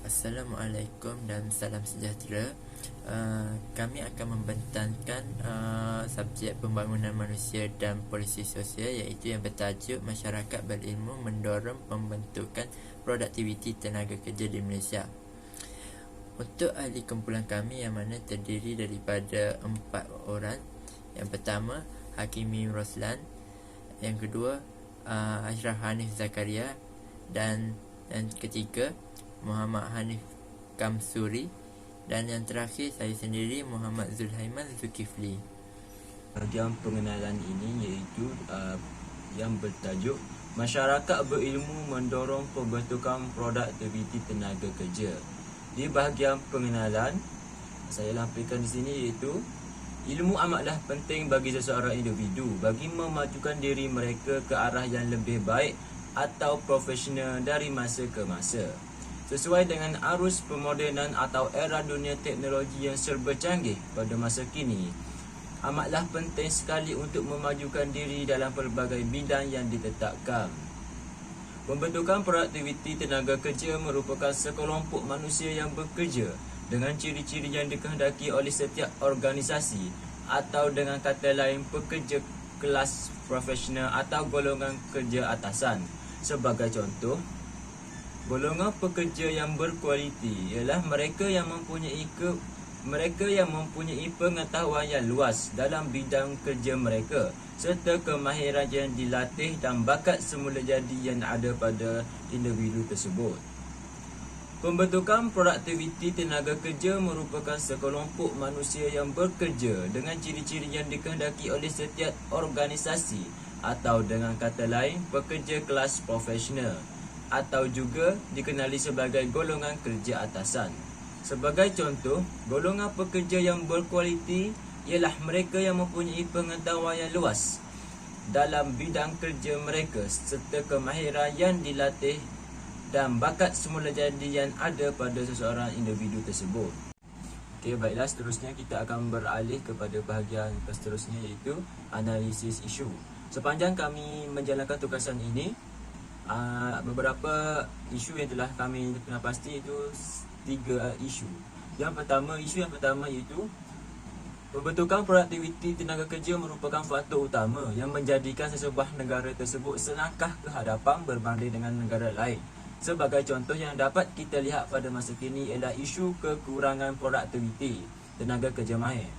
Assalamualaikum dan salam sejahtera. Kami akan membentangkan subjek pembangunan manusia dan polisi sosial, iaitu yang bertajuk Masyarakat Berilmu Mendorong Pembentukan Produktiviti Tenaga Kerja di Malaysia. Untuk ahli kumpulan kami yang mana terdiri daripada 4 orang. Yang pertama, Hakimi Roslan. Yang kedua, Ashraf Hanif Zakaria. Dan yang ketiga, Muhammad Hanif Kamsuri. Dan yang terakhir, saya sendiri, Muhammad Zulhaiman Zulkifli. Bahagian pengenalan ini iaitu yang bertajuk Masyarakat Berilmu Mendorong Pembentukan Produktiviti Tenaga Kerja. Di bahagian pengenalan, saya lampirkan di sini iaitu ilmu amatlah penting bagi seseorang individu bagi memajukan diri mereka ke arah yang lebih baik atau profesional dari masa ke masa. Sesuai dengan arus pemodenan atau era dunia teknologi yang serba canggih pada masa kini, amatlah penting sekali untuk memajukan diri dalam pelbagai bidang yang ditetapkan. Pembentukan produktiviti tenaga kerja merupakan sekelompok manusia yang bekerja dengan ciri-ciri yang dikehendaki oleh setiap organisasi, atau dengan kata lain pekerja kelas profesional atau golongan kerja atasan. Sebagai contoh, golongan pekerja yang berkualiti ialah mereka yang mempunyai pengetahuan yang luas dalam bidang kerja mereka, serta kemahiran yang dilatih dan bakat semula jadi yang ada pada individu tersebut. Pembentukan produktiviti tenaga kerja merupakan sekelompok manusia yang bekerja dengan ciri-ciri yang dikehendaki oleh setiap organisasi, atau dengan kata lain pekerja kelas profesional, atau juga dikenali sebagai golongan kerja atasan. Sebagai contoh, golongan pekerja yang berkualiti ialah mereka yang mempunyai pengetahuan yang luas dalam bidang kerja mereka, serta kemahiran yang dilatih dan bakat semula jadi yang ada pada seseorang individu tersebut. Okey, baiklah, seterusnya kita akan beralih kepada bahagian seterusnya, iaitu analisis isu. Sepanjang kami menjalankan tugasan ini, beberapa isu yang telah kami kenal pasti itu 3 isu. Isu yang pertama iaitu pembentukan produktiviti tenaga kerja merupakan faktor utama yang menjadikan sesebuah negara tersebut selangkah ke hadapan berbanding dengan negara lain. Sebagai contoh yang dapat kita lihat pada masa kini ialah isu kekurangan produktiviti tenaga kerja mahir.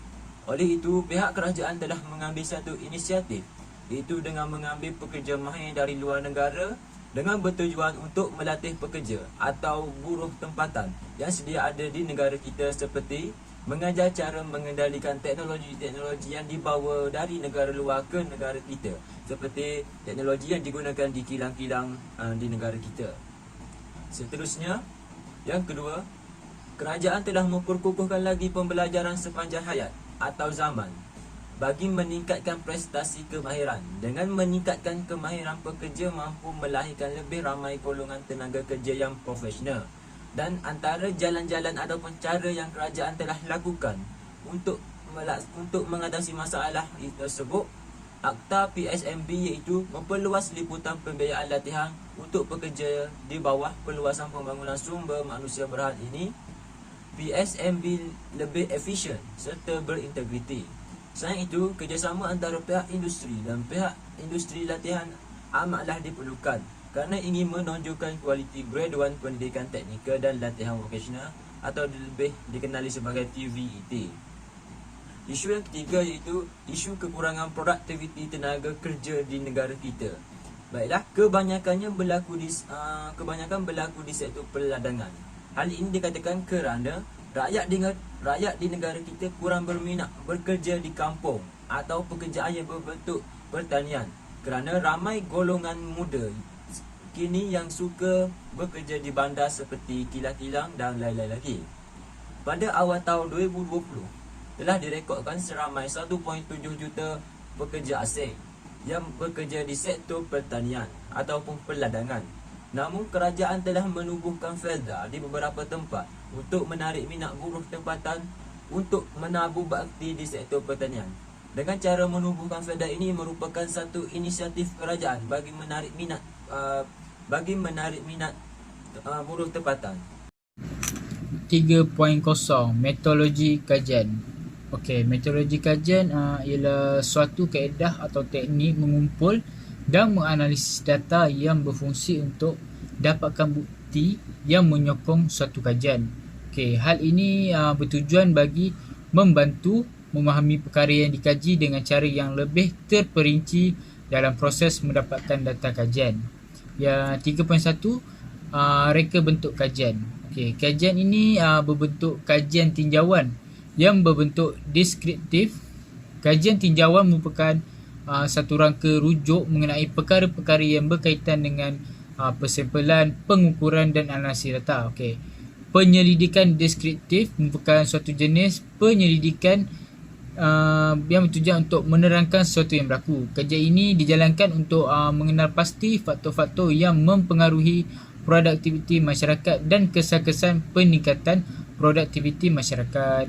Oleh itu, pihak kerajaan telah mengambil satu inisiatif, iaitu dengan mengambil pekerja mahir dari luar negara dengan bertujuan untuk melatih pekerja atau buruh tempatan yang sedia ada di negara kita, seperti mengajar cara mengendalikan teknologi-teknologi yang dibawa dari negara luar ke negara kita, seperti teknologi yang digunakan di kilang-kilang di negara kita. Seterusnya, yang kedua, kerajaan telah memperkukuhkan lagi pembelajaran sepanjang hayat atau zaman bagi meningkatkan prestasi kemahiran. Dengan meningkatkan kemahiran, pekerja mampu melahirkan lebih ramai golongan tenaga kerja yang profesional. Dan antara jalan-jalan ataupun cara yang kerajaan telah lakukan untuk mengatasi masalah tersebut, Akta PSMB, iaitu memperluas liputan pembiayaan latihan untuk pekerja di bawah perluasan pembangunan sumber manusia berhad ini. PSMB lebih efisien serta berintegriti. Selain itu, kerjasama antara pihak industri dan pihak industri latihan amatlah diperlukan kerana ingin menonjolkan kualiti graduan pendidikan teknikal dan latihan vokasional, atau lebih dikenali sebagai TVET. Isu yang ketiga iaitu isu kekurangan produktiviti tenaga kerja di negara kita. Baiklah, kebanyakan berlaku di sektor perladangan. Hal ini dikatakan kerana rakyat di negara kita kurang berminat bekerja di kampung atau pekerjaan yang berbentuk pertanian, kerana ramai golongan muda kini yang suka bekerja di bandar seperti kilang-kilang dan lain-lain lagi. Pada awal tahun 2020, telah direkodkan seramai 1.7 juta pekerja asing yang bekerja di sektor pertanian ataupun perladangan. Namun, kerajaan telah menubuhkan felda di beberapa tempat untuk menarik minat buruh tempatan untuk menabur bakti di sektor pertanian. Dengan cara menubuhkan felda ini merupakan satu inisiatif kerajaan bagi menarik minat buruh tempatan. 3.0 metodologi kajian. Okey, metodologi kajian ialah suatu kaedah atau teknik mengumpul dan menganalisis data yang berfungsi untuk dapatkan bukti yang menyokong suatu kajian. Okey, hal ini bertujuan bagi membantu memahami perkara yang dikaji dengan cara yang lebih terperinci dalam proses mendapatkan data kajian. Yang 3.1 reka bentuk kajian. Okey, kajian ini berbentuk kajian tinjauan yang berbentuk deskriptif. Kajian tinjauan merupakan satu rangka rujuk mengenai perkara-perkara yang berkaitan dengan persempelan, pengukuran dan analisis data. Okey. Penyelidikan deskriptif merupakan suatu jenis penyelidikan yang bertujuan untuk menerangkan sesuatu yang berlaku. Kajian ini dijalankan untuk mengenal pasti faktor-faktor yang mempengaruhi produktiviti masyarakat dan kesan-kesan peningkatan produktiviti masyarakat.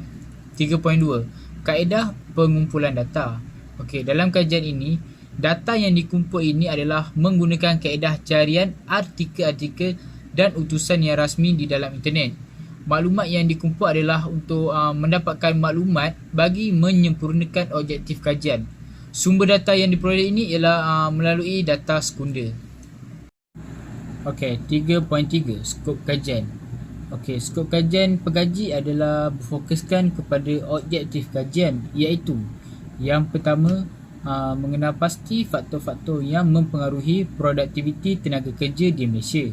3.2 kaedah pengumpulan data. Okey, dalam kajian ini, data yang dikumpul ini adalah menggunakan kaedah carian artikel-artikel dan utusan yang rasmi di dalam internet. Maklumat yang dikumpul adalah untuk mendapatkan maklumat bagi menyempurnakan objektif kajian. Sumber data yang diperoleh ini ialah melalui data sekunder. Okey, 3.3 skop kajian. Okey, skop kajian pengkaji adalah berfokuskan kepada objektif kajian, iaitu yang pertama, mengenal pasti faktor-faktor yang mempengaruhi produktiviti tenaga kerja di Malaysia.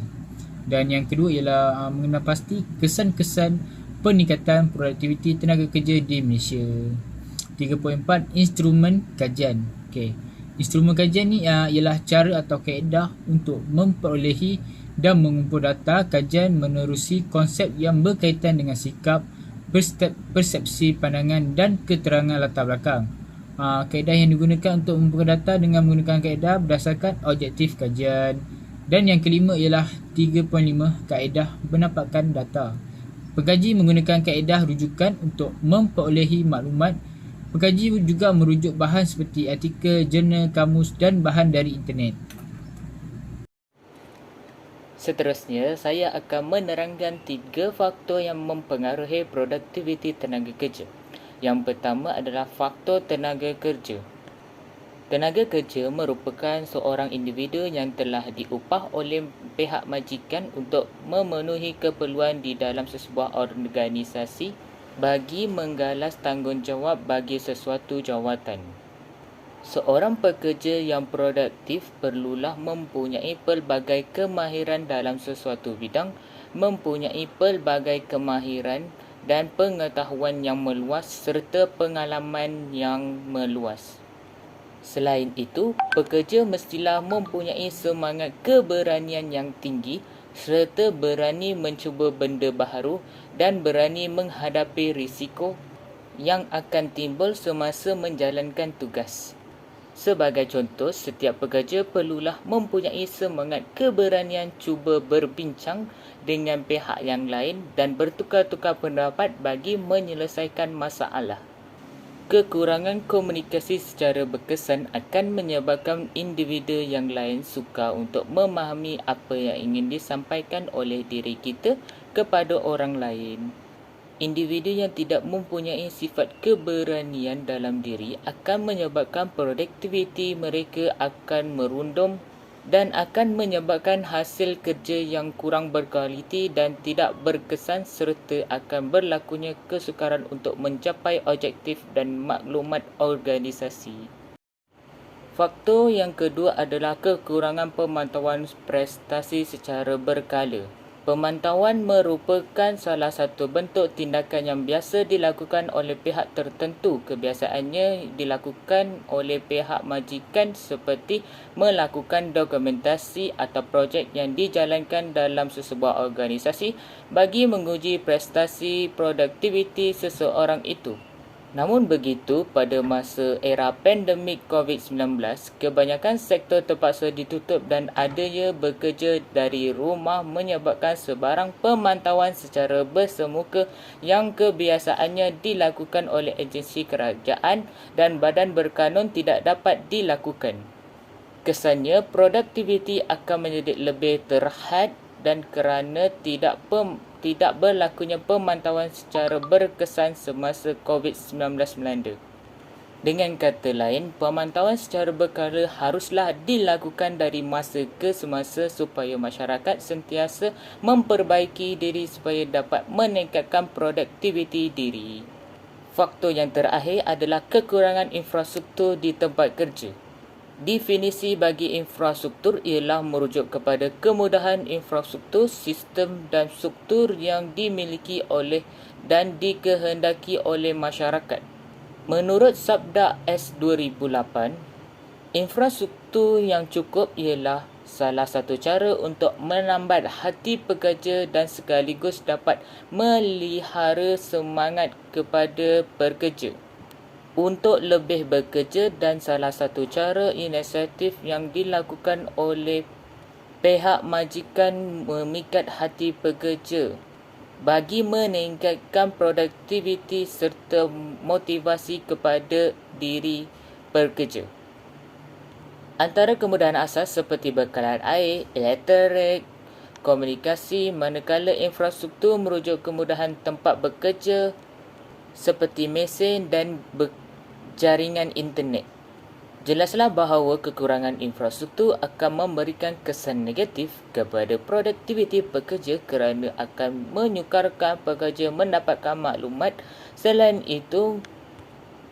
Dan yang kedua ialah mengenal pasti kesan-kesan peningkatan produktiviti tenaga kerja di Malaysia. 3.4 instrumen kajian. Okey, instrumen kajian ni ialah cara atau kaedah untuk memperolehi dan mengumpul data kajian menerusi konsep yang berkaitan dengan sikap, persepsi, pandangan dan keterangan latar belakang. Kaedah yang digunakan untuk mengumpulkan data dengan menggunakan kaedah berdasarkan objektif kajian. Dan yang kelima ialah 3.5 kaedah penampakan data. Pengkaji menggunakan kaedah rujukan untuk memperolehi maklumat. Pengkaji juga merujuk bahan seperti artikel, jurnal, kamus dan bahan dari internet. Seterusnya, saya akan menerangkan 3 faktor yang mempengaruhi produktiviti tenaga kerja. Yang pertama adalah faktor tenaga kerja. Tenaga kerja merupakan seorang individu yang telah diupah oleh pihak majikan untuk memenuhi keperluan di dalam sesebuah organisasi bagi menggalas tanggungjawab bagi sesuatu jawatan. Seorang pekerja yang produktif perlulah mempunyai pelbagai kemahiran dalam sesuatu bidang, mempunyai pelbagai kemahiran dan pengetahuan yang meluas serta pengalaman yang meluas. Selain itu, pekerja mestilah mempunyai semangat keberanian yang tinggi serta berani mencuba benda baharu dan berani menghadapi risiko yang akan timbul semasa menjalankan tugas. Sebagai contoh, setiap pekerja perlulah mempunyai semangat keberanian cuba berbincang dengan pihak yang lain dan bertukar-tukar pendapat bagi menyelesaikan masalah. Kekurangan komunikasi secara berkesan akan menyebabkan individu yang lain sukar untuk memahami apa yang ingin disampaikan oleh diri kita kepada orang lain. Individu yang tidak mempunyai sifat keberanian dalam diri akan menyebabkan produktiviti mereka akan merundum dan akan menyebabkan hasil kerja yang kurang berkualiti dan tidak berkesan serta akan berlakunya kesukaran untuk mencapai objektif dan maklumat organisasi. Faktor yang kedua adalah kekurangan pemantauan prestasi secara berkala. Pemantauan merupakan salah satu bentuk tindakan yang biasa dilakukan oleh pihak tertentu. Kebiasaannya dilakukan oleh pihak majikan seperti melakukan dokumentasi atau projek yang dijalankan dalam sesebuah organisasi bagi menguji prestasi produktiviti seseorang itu. Namun begitu, pada masa era pandemik COVID-19, kebanyakan sektor terpaksa ditutup dan adanya bekerja dari rumah menyebabkan sebarang pemantauan secara bersemuka yang kebiasaannya dilakukan oleh agensi kerajaan dan badan berkanun tidak dapat dilakukan. Kesannya, produktiviti akan menjadi lebih terhad dan kerana tidak berlakunya pemantauan secara berkesan semasa COVID-19 melanda. Dengan kata lain, pemantauan secara berkala haruslah dilakukan dari masa ke semasa supaya masyarakat sentiasa memperbaiki diri supaya dapat meningkatkan produktiviti diri. Faktor yang terakhir adalah kekurangan infrastruktur di tempat kerja. Definisi bagi infrastruktur ialah merujuk kepada kemudahan infrastruktur, sistem dan struktur yang dimiliki oleh dan dikehendaki oleh masyarakat. Menurut Sabda S 2008, infrastruktur yang cukup ialah salah satu cara untuk menambat hati pekerja dan sekaligus dapat melihara semangat kepada pekerja untuk lebih bekerja, dan salah satu cara inisiatif yang dilakukan oleh pihak majikan memikat hati pekerja bagi meningkatkan produktiviti serta motivasi kepada diri pekerja. Antara kemudahan asas seperti bekalan air, elektrik, komunikasi, manakala infrastruktur merujuk kemudahan tempat bekerja seperti mesin dan jaringan internet. Jelaslah bahawa kekurangan infrastruktur akan memberikan kesan negatif kepada produktiviti pekerja kerana akan menyukarkan pekerja mendapatkan maklumat. Selain itu,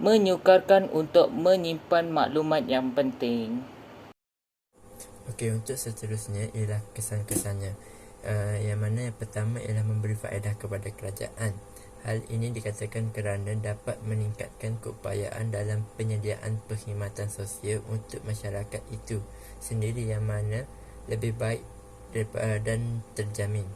menyukarkan untuk menyimpan maklumat yang penting. Okey, untuk seterusnya ialah kesan-kesannya. Yang mana yang pertama ialah memberi faedah kepada kerajaan. Hal ini dikatakan kerana dapat meningkatkan keupayaan dalam penyediaan perkhidmatan sosial untuk masyarakat itu sendiri yang mana lebih baik dan terjamin.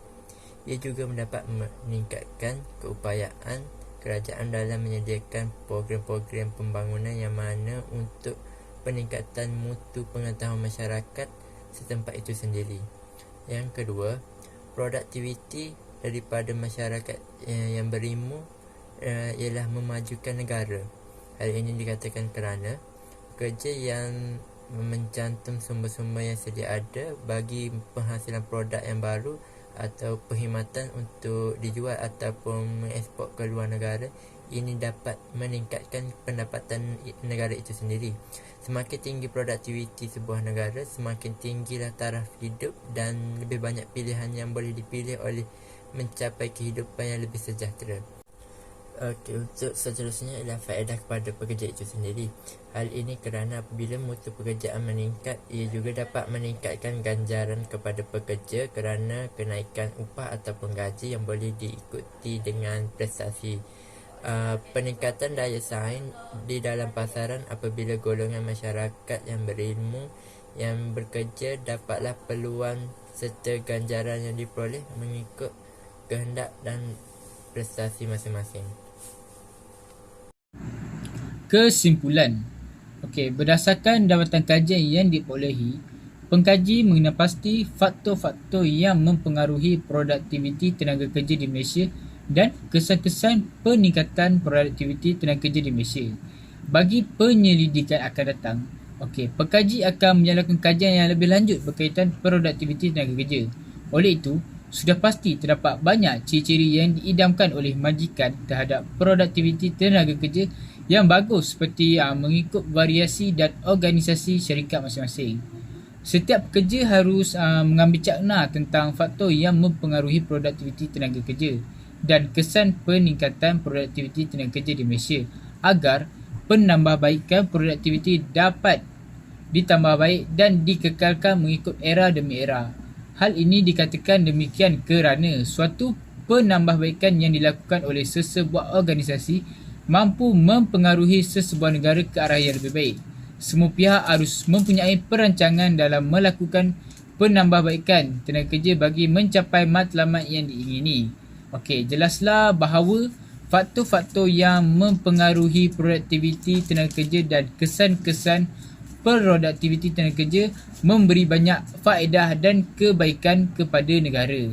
Ia juga mendapat meningkatkan keupayaan kerajaan dalam menyediakan program-program pembangunan yang mana untuk peningkatan mutu pengetahuan masyarakat setempat itu sendiri. Yang kedua, produktiviti daripada masyarakat yang berilmu ialah memajukan negara. Hal ini dikatakan kerana kerja yang mencantum sumber-sumber yang sedia ada bagi penghasilan produk yang baru atau perkhidmatan untuk dijual ataupun mengeksport ke luar negara, ini dapat meningkatkan pendapatan negara itu sendiri. Semakin tinggi produktiviti sebuah negara, semakin tinggilah taraf hidup dan lebih banyak pilihan yang boleh dipilih oleh mencapai kehidupan yang lebih sejahtera. Okey, untuk seterusnya ialah faedah kepada pekerja itu sendiri. Hal ini kerana apabila mutu pekerjaan meningkat, ia juga dapat meningkatkan ganjaran kepada pekerja kerana kenaikan upah ataupun gaji yang boleh diikuti dengan prestasi. Peningkatan daya saing di dalam pasaran apabila golongan masyarakat yang berilmu yang bekerja dapatlah peluang serta ganjaran yang diperoleh mengikut kehendak dan prestasi masing-masing. Kesimpulan. Okey, berdasarkan dapatan kajian yang diperolehi, pengkaji mengenal pasti faktor-faktor yang mempengaruhi produktiviti tenaga kerja di Malaysia dan kesan-kesan peningkatan produktiviti tenaga kerja di Malaysia. Bagi penyelidikan akan datang, pengkaji akan menjalankan kajian yang lebih lanjut berkaitan produktiviti tenaga kerja. Oleh itu, sudah pasti terdapat banyak ciri-ciri yang diidamkan oleh majikan terhadap produktiviti tenaga kerja yang bagus seperti mengikut variasi dan organisasi syarikat masing-masing. Setiap pekerja harus mengambil cakna tentang faktor yang mempengaruhi produktiviti tenaga kerja dan kesan peningkatan produktiviti tenaga kerja di Malaysia agar penambahbaikan produktiviti dapat ditambah baik dan dikekalkan mengikut era demi era. Hal ini dikatakan demikian kerana suatu penambahbaikan yang dilakukan oleh sesebuah organisasi mampu mempengaruhi sesebuah negara ke arah yang lebih baik. Semua pihak harus mempunyai perancangan dalam melakukan penambahbaikan tenaga kerja bagi mencapai matlamat yang diingini. Jelaslah bahawa faktor-faktor yang mempengaruhi produktiviti tenaga kerja dan kesan-kesan produktiviti tenaga kerja memberi banyak faedah dan kebaikan kepada negara.